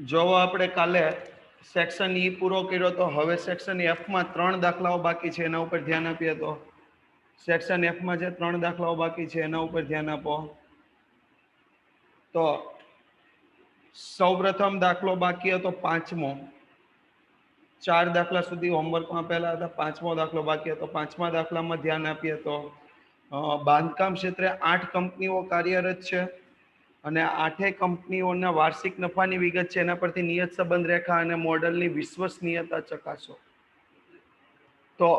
જો આપણે કાલે સેક્શન ઈ પૂરો કર્યો તો હવે સેક્શન એફ માં 3 દાખલાઓ બાકી છે, એના ઉપર ધ્યાન આપીએ તો સેક્શન એફ માં જે 3 દાખલાઓ બાકી છે એના ઉપર ધ્યાન આપો. તો સૌપ્રથમ દાખલો બાકી હતો 5મો. 4 દાખલા સુધી હોમવર્કમાં આપેલા હતા, 5મો દાખલો બાકી હતો. 5મા દાખલામાં ધ્યાન આપીએ તો બાંધકામ ક્ષેત્રે 8 કંપનીઓ કાર્યરત છે અને 8 કંપનીઓના વાર્ષિક નફાની વિગત છે, એના પરથી નિયત સંબંધ રેખા અને મોડલની વિશ્વસનીયતા ચકાસો. તો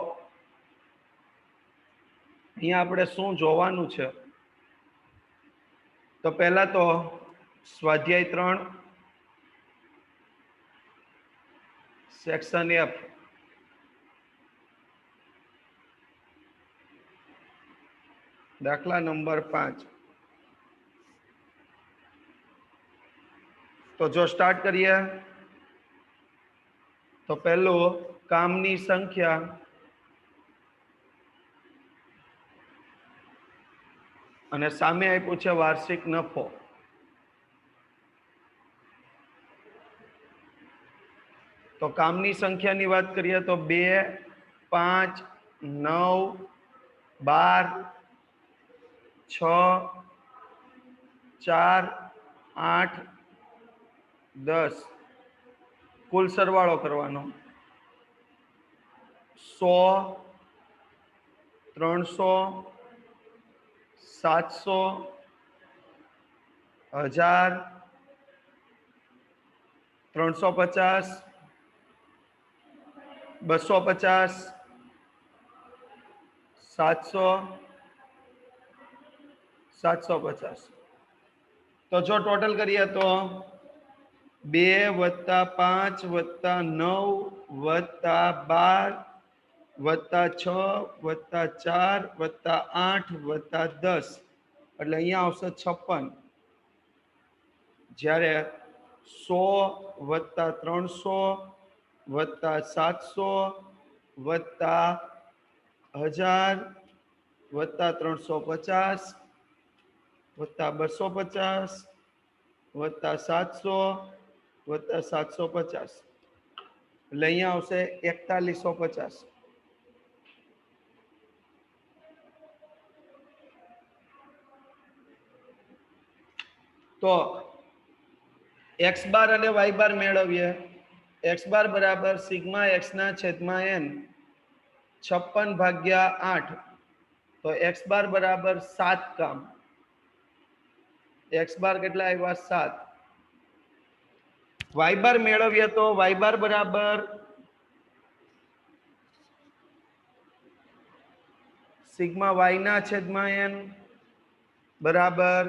અહીંયા આપણે શું જોવાનું છે? તો પહેલા તો સ્વાધ્યાય 3 સેક્શન એફ. દાખલા નંબર 5. તો જો સ્ટાર્ટ કરીએ તો પહેલું કામની સંખ્યા અને સામે આપ્યું છે વાર્ષિક નફો. તો કામની સંખ્યાની વાત કરીએ તો 2, 5, 9, 12, 6, 4, 8, 10. કુલ સરવાળો કરવાનો 100, 300, 700, 1000, 350, 250, 700, 750. તો જો ટોટલ કરીએ તો 2 + 5 + 9 + 12 + 6 + 4 + 8 + 10 એટલે અહીંયા આવશે 56. જ્યારે 100 + 300 + 700 + 1000 + 350 + 250 + 700 + 750 એટલે અહીંયા આવશે 4150. તો x બાર અને y બાર મેળવીએ. x બાર બરાબર સિગ્મા x ના છેદમાં n 56/8. તો x બાર બરાબર 7 કામ. x બાર કેટલા આવ્યા? 7. y બાર મેળવીએ તો y બાર બરાબર સિગ્મા y ના છેદમાં n બરાબર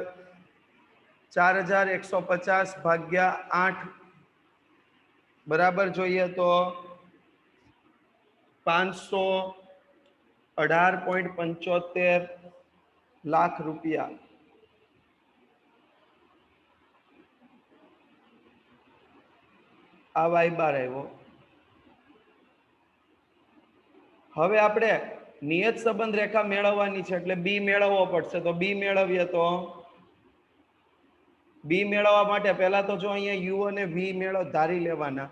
4150/8 બરાબર જોઈએ તો 518.75 લાખ રૂપિયા. આ y બાર આવ્યો. હવે આપણે નિયત સંબંધ રેખા મેળવવાની છે એટલે બી મેળવવો પડશે. તો બી મેળવીએ તો બી મેળવવા માટે પહેલા તો જો અહીંયા યુ અને વી ધારી લેવાના,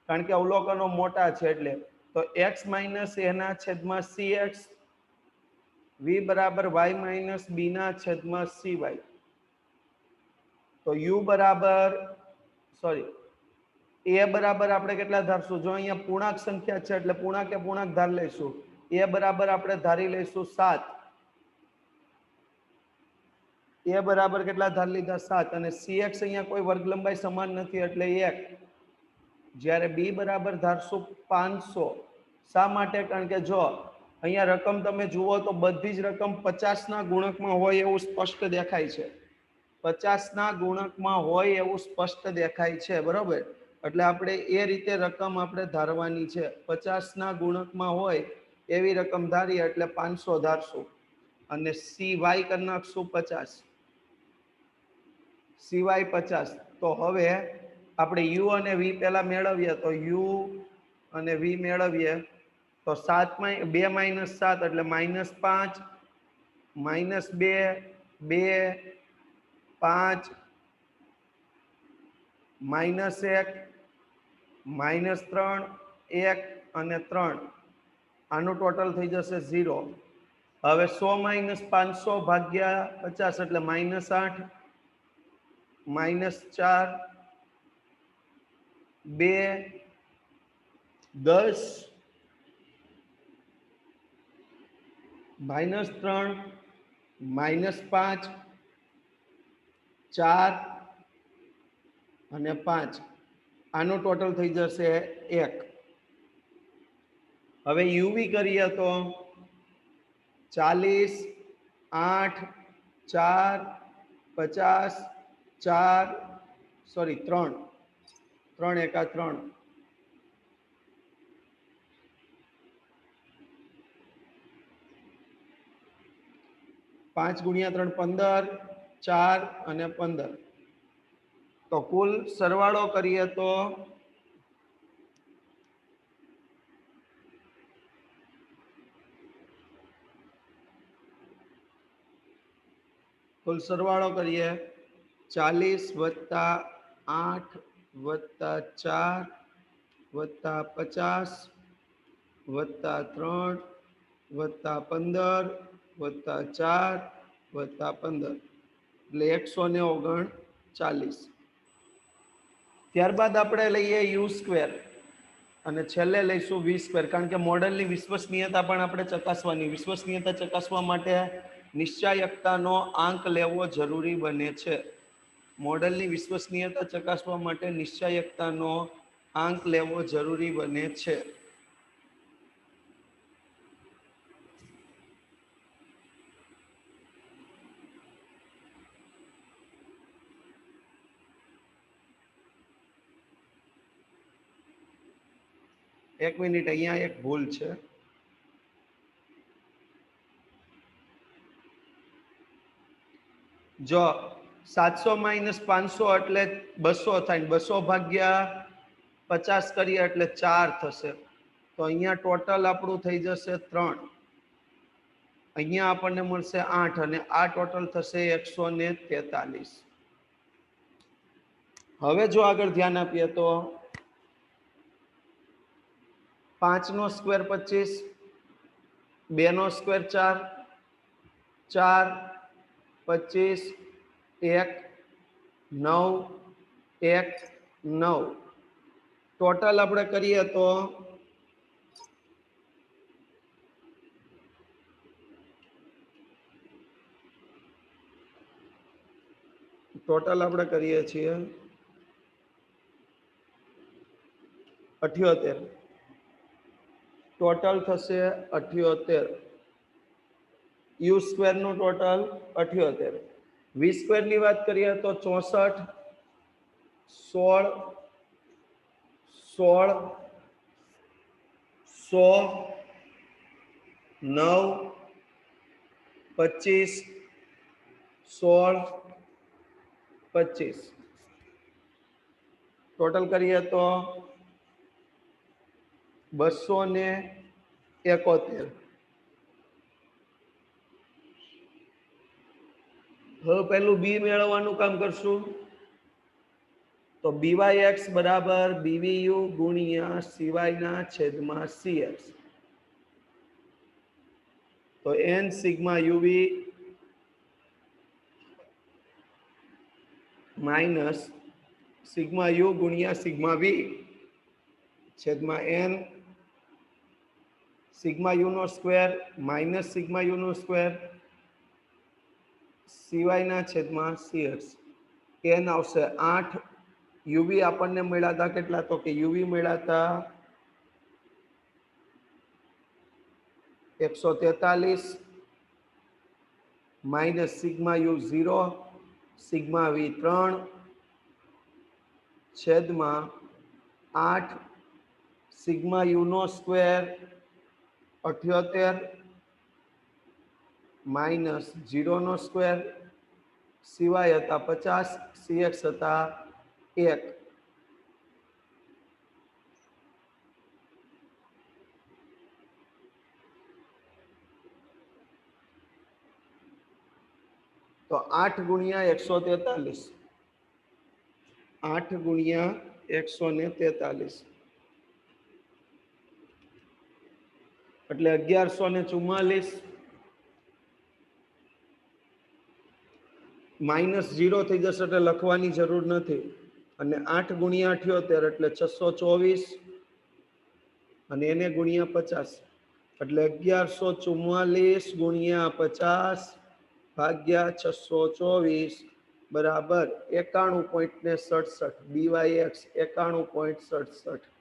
કારણ કે અવલોકનો મોટા છે એટલે. તો x - a ના છેદમાં cx, v બરાબર y - b ના છેદમાં cy. તો u બરાબર a બરાબર આપણે કેટલા ધારશું? જો અહીંયા પૂર્ણાંક સંખ્યા છે એટલે પૂર્ણાંકે પૂર્ણાંક ધારી લઈશું. a બરાબર આપણે ધારી લઈશું 7. a બરાબર કેટલા ધારી લીધા? 7. અને cx અહીંયા કોઈ વર્ગ લંબાઈ સમાન નથી એટલે 1. જ્યારે b બરાબર ધારશું 500. શા માટે? કારણ કે જો અહીંયા રકમ તમે જુઓ તો બધી જ રકમ 50 ના ગુણકમાં હોય એવું સ્પષ્ટ દેખાય છે. 50 ના ગુણકમાં હોય એવું સ્પષ્ટ દેખાય છે, બરોબર? એટલે આપણે એ રીતે રકમ આપણે ધારવાની છે. 50 ના ગુણકમાં હોય એવી રકમ ધારીએ એટલે 500 ધારશું અને cy કરી નાખશું 50. cy 50. તો હવે આપણે u અને v પહેલા મેળવીએ. તો u અને v મેળવીએ તો 2 - 7 એટલે -5 -2 2 5 -1 -3 1 અને 3 આનું ટોટલ થઈ જશે 0. હવે 100 - 500 ભાગ્યા 50 એટલે -8 -4 2 10 -3 -5 4 અને 5 આનું ટોટલ થઈ જશે 1. હવે યુવી કરીએ તો 40 8 4 50 4 સોરી 3 3 એકા 3 5 ગુણ્યા 3 15 4 અને 15 તો કુલ સરવાળો કરીએ તો કુલ સરવાળો કરીએ 40 વત્તા 8 વત્તા 4 વત્તા 50 વત્તા 3 વત્તા 15 વત્તા 4 વત્તા 15 એટલે 139. ત્યારબાદ આપણે લઈએ યુ સ્ક્વેર અને છેલ્લે લઈશું વી સ્ક્વેર, કારણ કે મોડેલની વિશ્વસનીયતા પણ આપણે ચકાસવાની. વિશ્વસનીયતા ચકાસવા માટે નિશ્ચાયકતાનો આંક લેવો જરૂરી બને છે. મોડેલની વિશ્વસનીયતા ચકાસવા માટે નિશ્ચાયકતાનો આંક લેવો જરૂરી બને છે. એક મિનિટ, અહીંયા એક ભૂલ છે. જો 700 - 500 એટલે 200 થાય, 200 ભાગ્યા 50 કરીએ એટલે 4 થશે. તો અહીંયા ટોટલ આપણું થઈ જશે 3. અહીંયા આપણને મળશે 8 અને આ ટોટલ થશે 143. હવે જો આગળ ધ્યાન આપીએ તો 5 નો સ્ક્વેર 25, 2 નો સ્ક્વેર 4, 4 25 1 9 1 9 ટોટલ આપણે કરીએ તો કરીએ છીએ 78. ટોટલ થશે 78. યુ સ્ક્વેર નું ટોટલ 78. વી સ્ક્વેર ની વાત કરીએ તો 64 16 16 100 9 25 16 25 ટોટલ કરીએ તો 271. હવે પહેલું બી મેળવવાનું કામ કરશું. તો BYX બરાબર BVU ગુણ્યા CY ના છેદમાં CX. તો n sigma UV minus sigma U ગુણ્યા સિગ્મા V છેદમાં n સિગ્મા U નો સ્ક્વેર માઇનસ સિગ્મા U નો સ્ક્વેર CY ના છેદમાં CX. n આવશે 8. UV આપણને મળ્યા હતા કેટલા? તો કે UV મળ્યા હતા 143 minus sigma U 0 sigma V 3 છેદમાં 8 સિગ્મા U નો સ્ક્વેર 78 માઇનસ 0 નો સ્ક્વેર CY હતા 50 CX હતા 1. તો 8 ગુણ્યા 143 8 ગુણ્યા 143 એટલે 1144 -0 થઈ જશે એટલે લખવાની જરૂર નથી અને 8 ગુણ્યા 78 એટલે 624 અને એને ગુણ્યા 50 એટલે 1144 ગુણ્યા 50 ભાગ્યા 624 બરાબર 91.67 BYX 91.67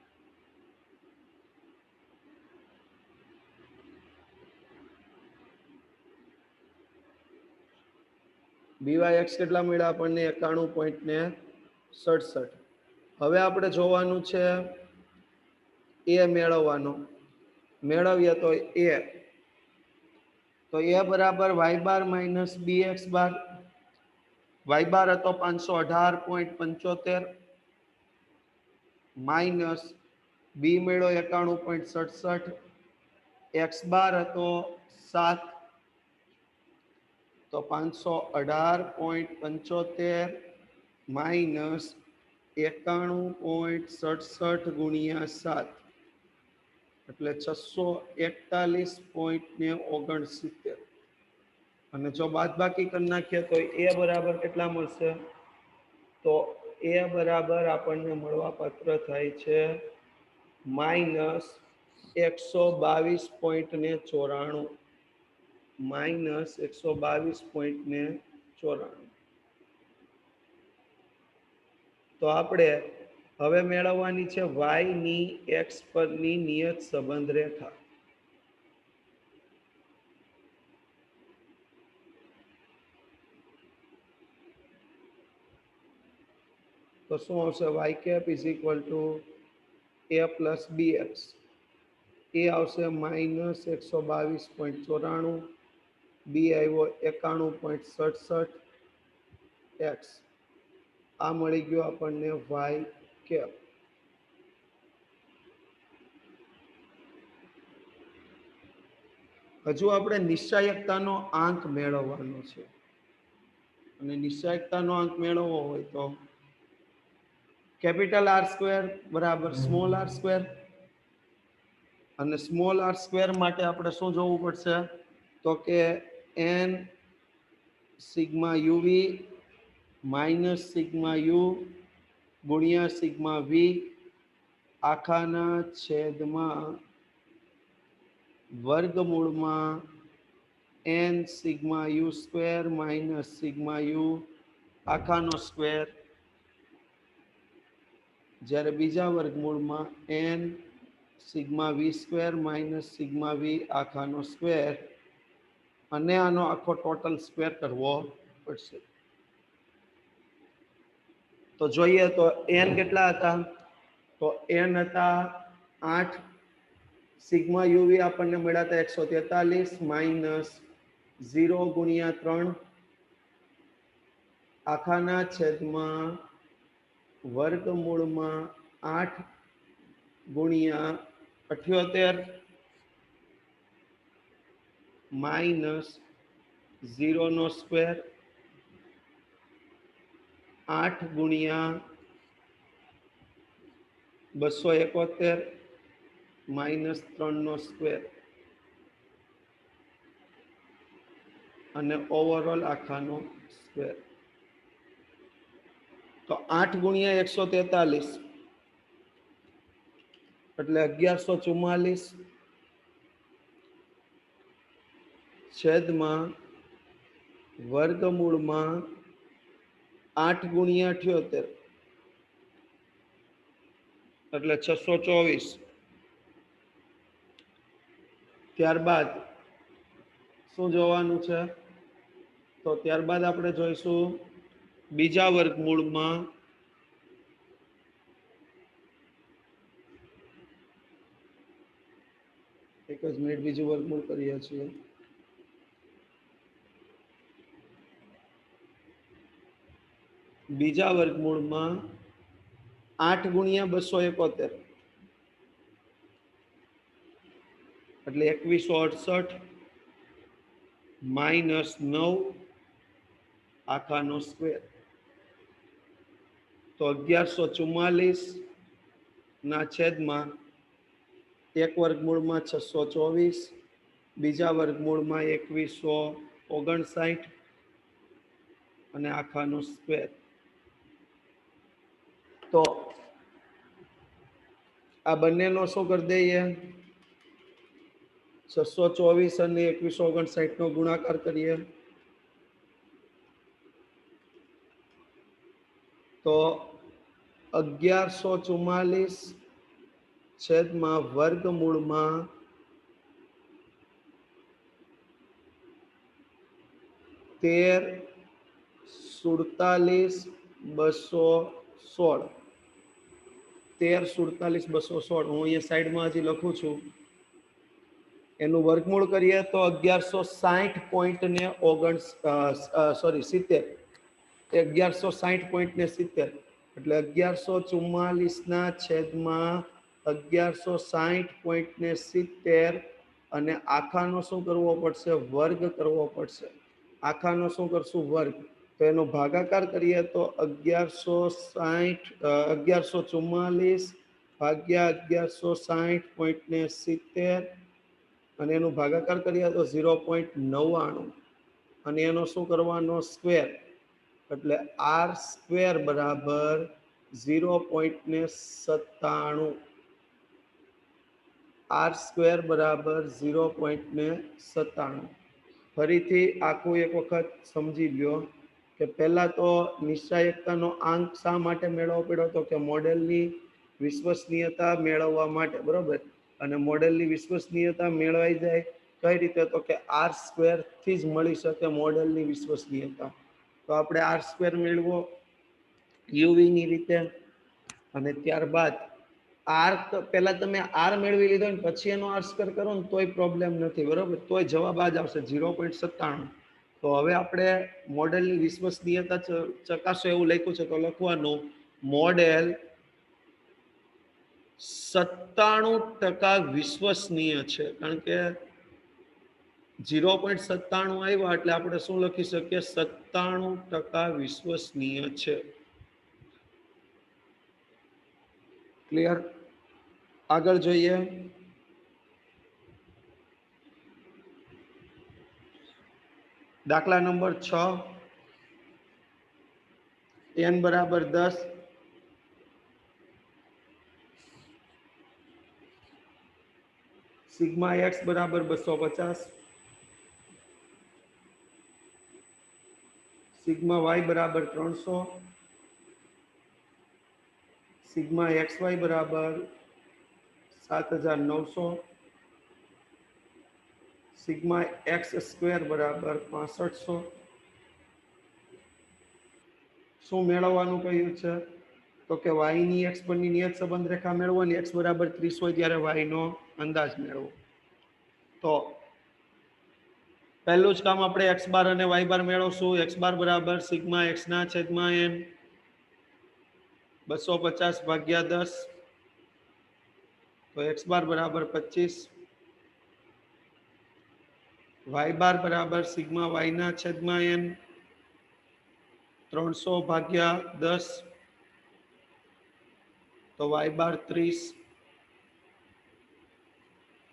BYX કેટલા મળ્યા આપણને 91.67 હવે આપણે જોવાનું છે એ મેળવવાનો મેળવીએ તો એ બરાબર y બાર માઇનસ bx બાર y બાર હતો 518.75 માઇનસ બી મેળો 91.67 x બાર હતો 7 તો 518.75 માઇનસ 91.67 ગુણ્યા 7 એટલે 641.69 અને જો બાદબાકી કરી નાખીએ તો એ બરાબર કેટલા મળશે તો એ બરાબર આપણને મળવા પાત્ર થાય છે માઇનસ 122.94 માઇનસ 122.94 તો આપણે હવે મેળવવાની છે y ની x પરની નિયત સંબંધ રેખા તો શું આવશે y cap is equal two a plus bx એ આવશે માઇનસ 122.94 બી આવ્યો 91.67 x આ મળી ગયો આપણને y cap હજુ આપણે નિશ્ચાયકતાનો આંક મેળવવાનો છે અને નિશ્ચાયકતાનો આંક મેળવવો હોય તો કેપિટલ R સ્ક્વેર બરાબર સ્મોલ r સ્ક્વેર અને સ્મોલ r સ્ક્વેર માટે આપણે શું જોવું પડશે તો કે n sigma uv minus sigma u ગુણ્યા સિગ્મા v આખાના છેદમાં વર્ગમૂળમાં n sigma u square minus sigma u આખાનો સ્ક્વેર જ્યારે બીજા વર્ગમૂળમાં n sigma v square minus sigma v આખાનો સ્ક્વેર અને આનો આખો ટોટલ સ્ક્વેર કરવો પડશે તો જોઈએ તો n કેટલા હતા તો n હતા 8 સિગ્મા uv આપણને મળ્યા હતા 143 માઇનસ 0 ગુણ્યા 3 આખાના છેદમાં વર્ગમૂળમાં 8 ગુણ્યા 78 માઇનસ 0 નો સ્ક્વેર 8 ગુણ્યા 271 માઇનસ 3 નો સ્ક્વેર અને ઓવરઓલ આખાનો સ્ક્વેર તો 8 ગુણ્યા 143 એટલે 1144 છેદમાં વર્ગમૂળમાં 8 ગુણ્યા 78 એટલે 624 ત્યારબાદ શું જોવાનું છે તો ત્યારબાદ આપણે જોઈશું બીજા વર્ગમૂળમાં એક જ મિનિટ બીજું વર્ગમૂળ કરીએ છીએ બીજા વર્ગમૂળમાં 8 ગુણ્યા 271 એટલે 2168 માઇનસ 9 આખાનો સ્ક્વેર તો 1144 ના છેદમાં એક વર્ગમૂળમાં 624, બીજા વર્ગમૂળમાં 2159 અને આખાનો સ્ક્વેર. તો આ બંનેનો શું કરી દઈએ? 624 અને 2159 નો ગુણાકાર કરીએ તો 1144 છેદમાં વર્ગમૂળમાં 1347 1347 હું અહીંયા સાઈડમાં હજી લખું છું. એનું વર્ગમૂળ કરીએ તો 1160.70 1160.70 એટલે 1144 ના છેદમાં 1160.70 અને આખાનો શું કરવો પડશે? વર્ગ કરવો પડશે. આખાનો શું કરશું? વર્ગ. તો એનો ભાગાકાર કરીએ તો 1144 ભાગ્યા 1160.70 અને એનું ભાગાકાર કરીએ તો 0.99 અને એનો શું કરવાનો? સ્ક્વેર. એટલે આર સ્ક્વેર બરાબર 0.97. આર સ્ક્વેર બરાબર 0.97. ફરીથી આખું એક વખત સમજી લ્યો કે પહેલા તો નિશ્ચાયકતાનો આંક શા માટે મેળવવો પડ્યો? તો કે મોડેલની વિશ્વસનીયતા મેળવવા માટે, બરોબર. અને મોડેલની વિશ્વસનીયતા મેળવાઈ જાય કઈ રીતે? તો કે આર સ્ક્વેર થી જ મળી શકે મોડેલની વિશ્વસનીયતા. તો આપણે આર સ્ક્વેર મેળવો યુવી ની રીતે, અને ત્યારબાદ આર પહેલા તમે આર મેળવી લીધો ને પછી એનો આર સ્ક્વેર કરો ને તોય પ્રોબ્લેમ નથી, બરોબર. તોય જવાબ આ જ આવશે 0.97. તો હવે આપણે મોડેલની વિશ્વસનીયતા ચકાસો એવું લખ્યું છે તો લખવાનું મોડેલ 97% વિશ્વસનીય છે. કારણ કે 0.97 આવ્યા એટલે આપણે શું લખી શકીએ? 97% વિશ્વસનીય છે. ક્લિયર? આગળ જોઈએ. દાખલા નંબર 6, n બરાબર 10, સિગ્મા x બરાબર 250, સિગ્મા y બરાબર 300, સિગ્મા xy બરાબર 7900, સિગ્મા x સ્ક્વેર બરાબર 6500. શું મેળવવાનું કહ્યું છે? તો કે y ની x પરની નિયત સંબંધ રેખા મેળવવાની. x બરાબર 30 હોય ત્યારે y નો અંદાજ મેળવો. તો પહેલું જ કામ આપણે x બાર અને y બાર મેળવશું. x બાર બરાબર સિગ્મા x ના છેદમાં n 250 ભાગ્યા 10, તો x બાર બરાબર 25. y બાર બરાબર સિગ્મા y ના છેદમાં n 300 ભાગ્યા 10, તો y બાર 30.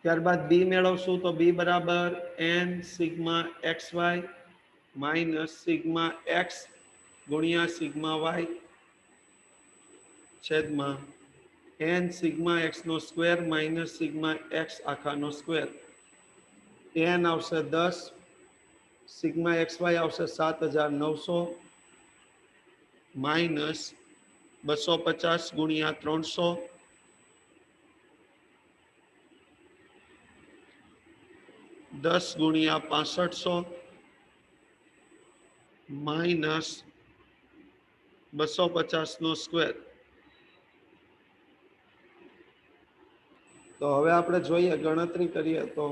ત્યારબાદ b મેળવશું તો b બરાબર n sigma xy minus sigma x ગુણ્યા સિગ્મા y છેદમાં n સિગ્મા x નો સ્ક્વેર માઇનસ સિગ્મા x આખાનો સ્ક્વેર. n આવશે 10, સિગ્મા xy આવશે 7900 માઇનસ 250 ગુણ્યા 300 10 ગુણ્યા 6500 માઇનસ 250 નો સ્ક્વેર. તો હવે આપણે જોઈએ, ગણતરી કરીએ તો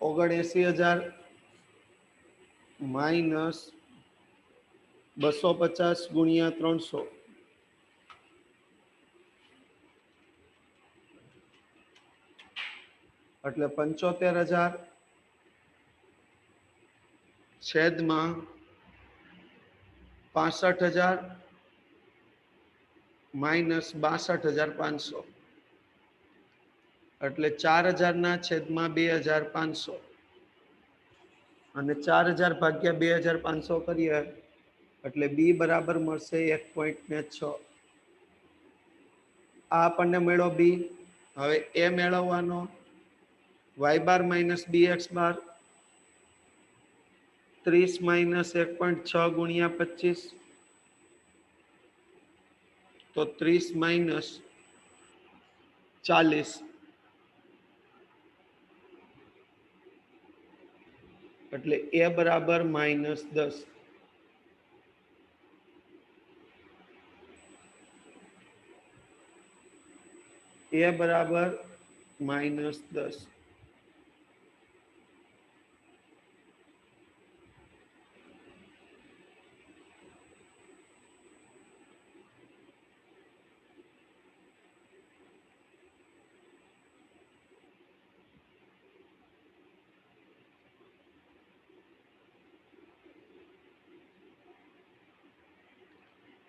79,000 માઇનસ 250 ગુણ્યા 300 એટલે 75,000 છેદમાં 65,000 માઇનસ 62,500 એટલે 4,000 ના છેદમાં 2,500 અને 4,000 ભાગ્યા 2,500 કરીએ એટલે બી બરાબર મળશે 1.6. આ આપણને મળ્યો બી. હવે એ મેળવવાનો વાય બાર માઇનસ બી એક્સ બાર 30 માઇનસ 1.6 ગુણ્યા 25 તો 30 માઇનસ 40 એટલે એ બરાબર -10. એ બરાબર -10.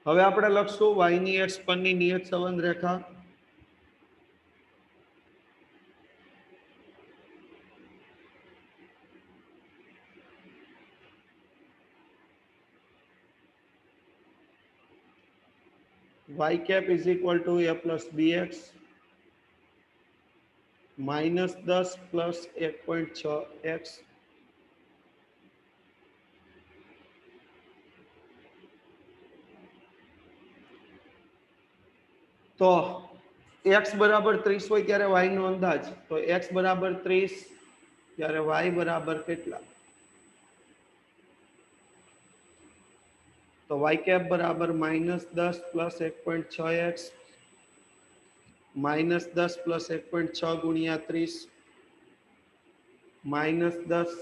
હવે આપણે લખશું y ની x પરની નિયત સંબંધ રેખા. y cap is equal to a plus bx minus 10 plus 1.6x તો x બરાબર 30 હોય ત્યારે y નો અંદાજ તો x બરાબર 30 ત્યારે y બરાબર કેટલા તો y cap બરાબર -10 plus 1.6x -10 plus 1.6 ગુણ્યા 30 -10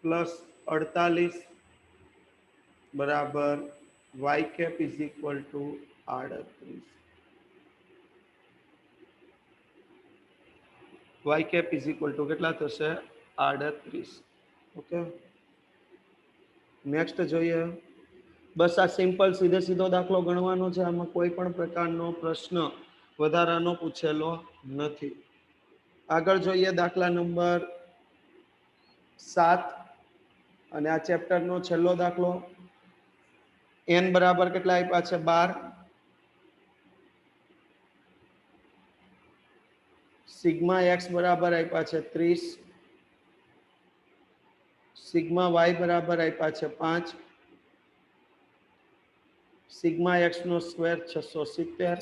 plus 48 બરાબર y cap is equal to 38. y cap is equal to કેટલા થશે 38. ઓકે, નેક્સ્ટ જોઈએ. બસ આ સિમ્પલ સીધે સીધો દાખલો ગણવાનો છે. આમાં કોઈ પણ પ્રકારનો પ્રશ્ન વધારાનો પૂછેલો નથી. આગળ જોઈએ દાખલા નંબર 7 અને આ ચેપ્ટરનો છેલ્લો દાખલો. n બરાબર કેટલા આપ્યા છે 12, સિગ્મા x બરાબર આપ્યા છે 30, સિગ્મા y બરાબર આપ્યા છે 5, સિગ્મા x નો સ્ક્વેર 670,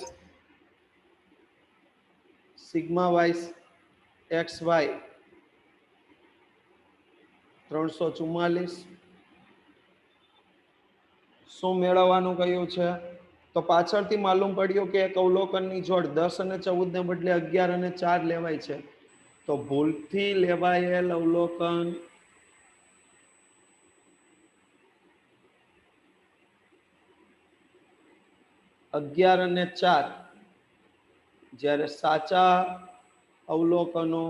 સિગ્મા y xy 344. શું મેળવવાનું કહ્યું છે તો પાછળથી માલુમ પડ્યું કે એક અવલોકનની જોડ 10 અને 14 ને બદલે 11 અને 4 લેવાય છે. તો ભૂલથી લેવાયેલ અવલોકન અગિયાર અને 4 જ્યારે સાચા અવલોકનો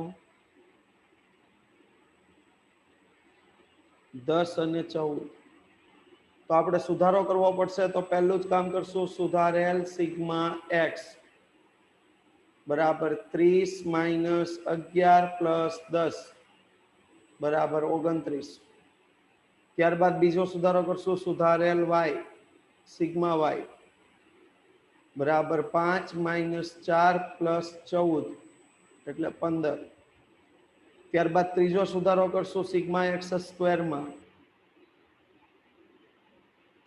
10 અને 14. તો આપણે સુધારો કરવો પડશે. તો પહેલું જ કામ કરશું, સુધારેલ સિગ્મા x બરાબર 30 માઇનસ 11 પ્લસ 10 બરાબર 29. ત્યારબાદ બીજો સુધારો કરશું, સુધારેલ y સિગ્મા y બરાબર 5 માઇનસ 4 પ્લસ 14 એટલે 15. ત્યારબાદ ત્રીજો સુધારો કરશું સિગ્મા એક્સ સ્ક્વેરમાં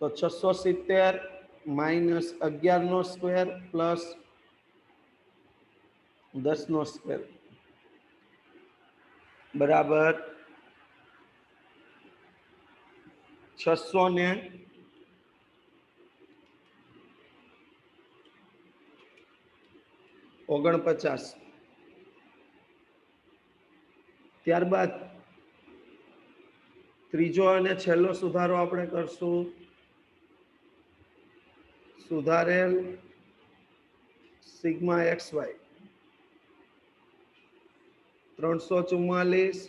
તો 670 માઇનસ 11 નો સ્ક્વેર પ્લસ 10 નો સ્ક્વેર બરાબર 649. ત્યારબાદ ત્રીજો અને છેલ્લો સુધારો આપણે કરશું, સુધારેલ sigma x y 344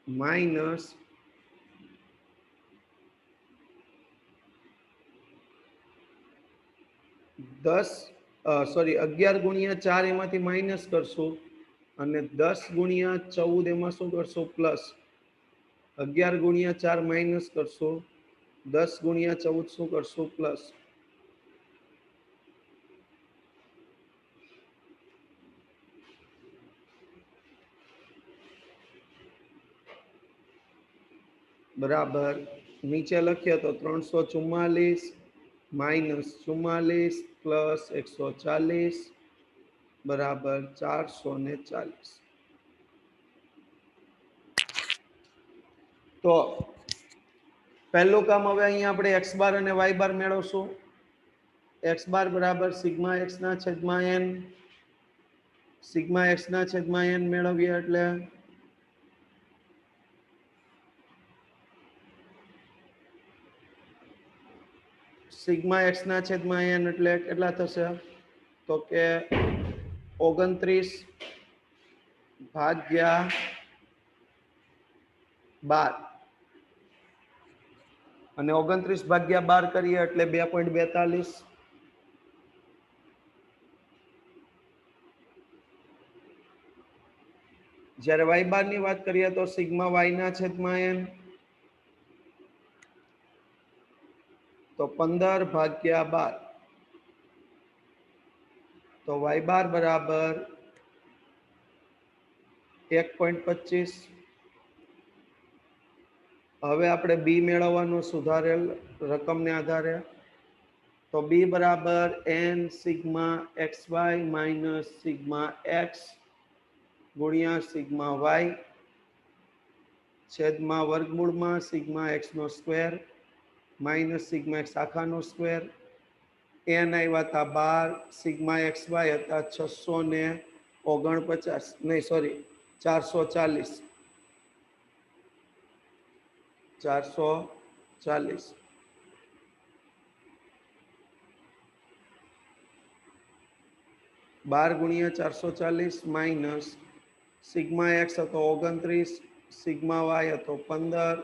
minus sorry 11 ગુણ્યા 4 એમાંથી માઇનસ કરશું અને 10 ગુણ્યા 14 એમાં શું કરશું પ્લસ 11 ગુણ્યા 4 માઇનસ કરશું 10 ગુણ્યા 14 શું કરશું પ્લસ બરાબર નીચે લખીએ તો 344 માઇનસ 44 પ્લસ 140 બરાબર 440 તો પહેલું કામ હવે અહીંયા આપણે x બાર અને y બાર મેળવશું x બાર બરાબર સિગ્મા x ના છેદમાં n સિગ્મા x ના છેદમાં n મેળવીએ એટલે સિગ્મા x ના છેદમાં n એટલે કેટલા થશે તો કે 29 ભાગ્યા 12 અને 29 ભાગ્યા 12 કરીએ એટલે 2.42 જ્યારે y બાર ની વાત કરીએ તો સિગ્મા y ના છેદમાં n તો 15 ભાગ્યા 12 તો y બાર બરાબર 1.25 હવે આપણે b મેળવવાનું સુધારેલ રકમને આધારે તો b બરાબર n sigma xy minus sigma x ગુણ્યા સિગ્મા y છેદમાં વર્ગમૂળમાં સિગ્મા x નો સ્ક્વેર માઇનસ સિગ્મા x આખાનો સ્ક્વેર n આવ્યા હતા 12 સિગ્મા xy હતા 649 નહીં સોરી 440 12 ગુણ્યા 440 માઇનસ સિગ્મા x હતો 29 સિગ્મા y હતો 15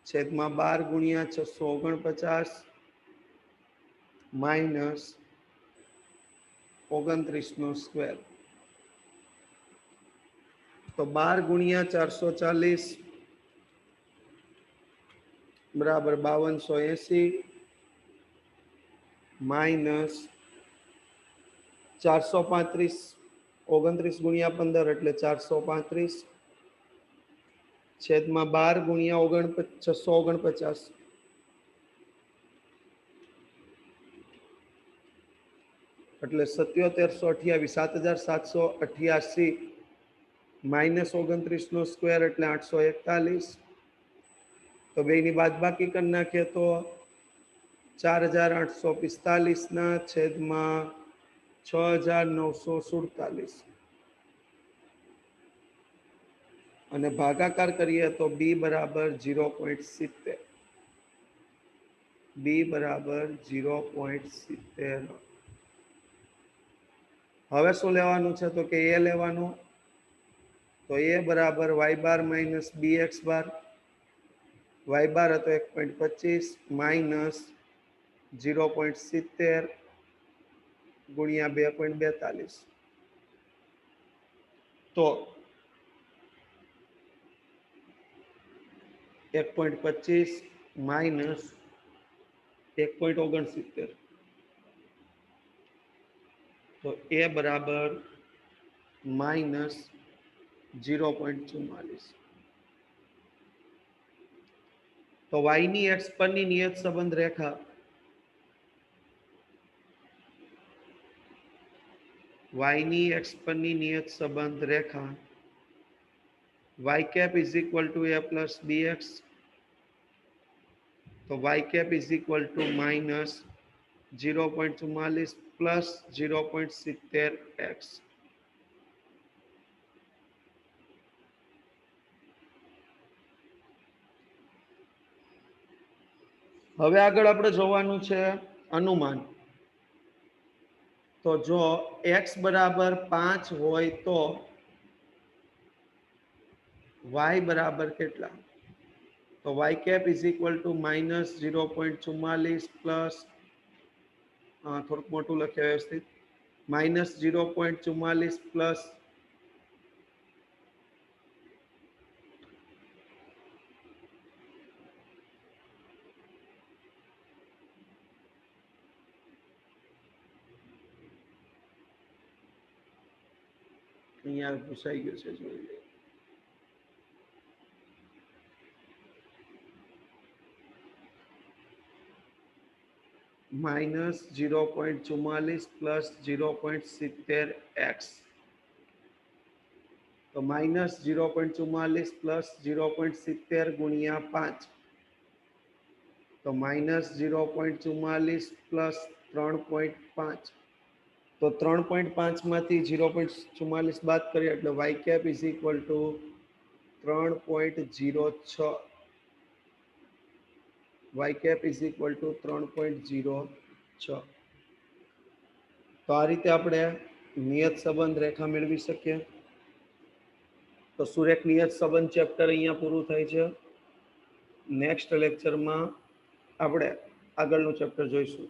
છેદમાં 12 ગુણ્યા 649 માઇનસ 29 નો સ્ક્વેર તો 12 ગુણ્યા 440 બરાબર 5280 માઇનસ 435 29 ગુણ્યા 15 એટલે 435 છેદમાં 12 ગુણ્યા 649 એટલે 7728 7788 માઇનસ 29 નો સ્ક્વેર એટલે 841 તો બેની બાદબાકી કરી નાખીએ તો 4845 ના છેદમાં 6947 અને ભાગાકાર કરીએ તો b બરાબર 0.70 b બરાબર 0.70 હવે શું લેવાનું છે તો કે a લેવાનું તો a બરાબર y બાર માઇનસ bx બાર y બાર હતો 1.25 માઇનસ 0.70 ગુણ્યા 2.42 તો 1.25 માઇનસ 1.69 તો a બરાબર માઇનસ 0.44 તો y ની x પરની નિયત સંબંધ રેખા y ની x પરની નિયત સંબંધ રેખા y cap is equal to a plus bx તો y cap is equal to minus 0.44 plus 0.70x હવે આગળ આપણે જોવાનું છે અનુમાન તો જો x બરાબર 5 હોય તો y બરાબર કેટલા તો y cap is equal to minus 0.44 plus થોડુંક મોટું લખ્યા વ્યવસ્થિત -0.44 પ્લસ અહીંયા પૂછાઈ ગયું છે, જોઈ લઈએ. -0.44 પ્લસ 0.70x, તો -0.44 પ્લસ 0.70 ગુણ્યા 5, તો -0.44 પ્લસ 3.5, તો 3.5 માંથી 0.44 બાદ કરીએ એટલે y cap is equal to 3.06, y cap is equal to 3.06. તો આ રીતે આપણે નિયત સંબંધ રેખા મેળવી શકીએ. તો સુરેખ નિયત સંબંધ ચેપ્ટર અહીંયા પૂરું થાય છે. નેક્સ્ટ લેક્ચરમાં આપણે આગળનું ચેપ્ટર જોઈશું.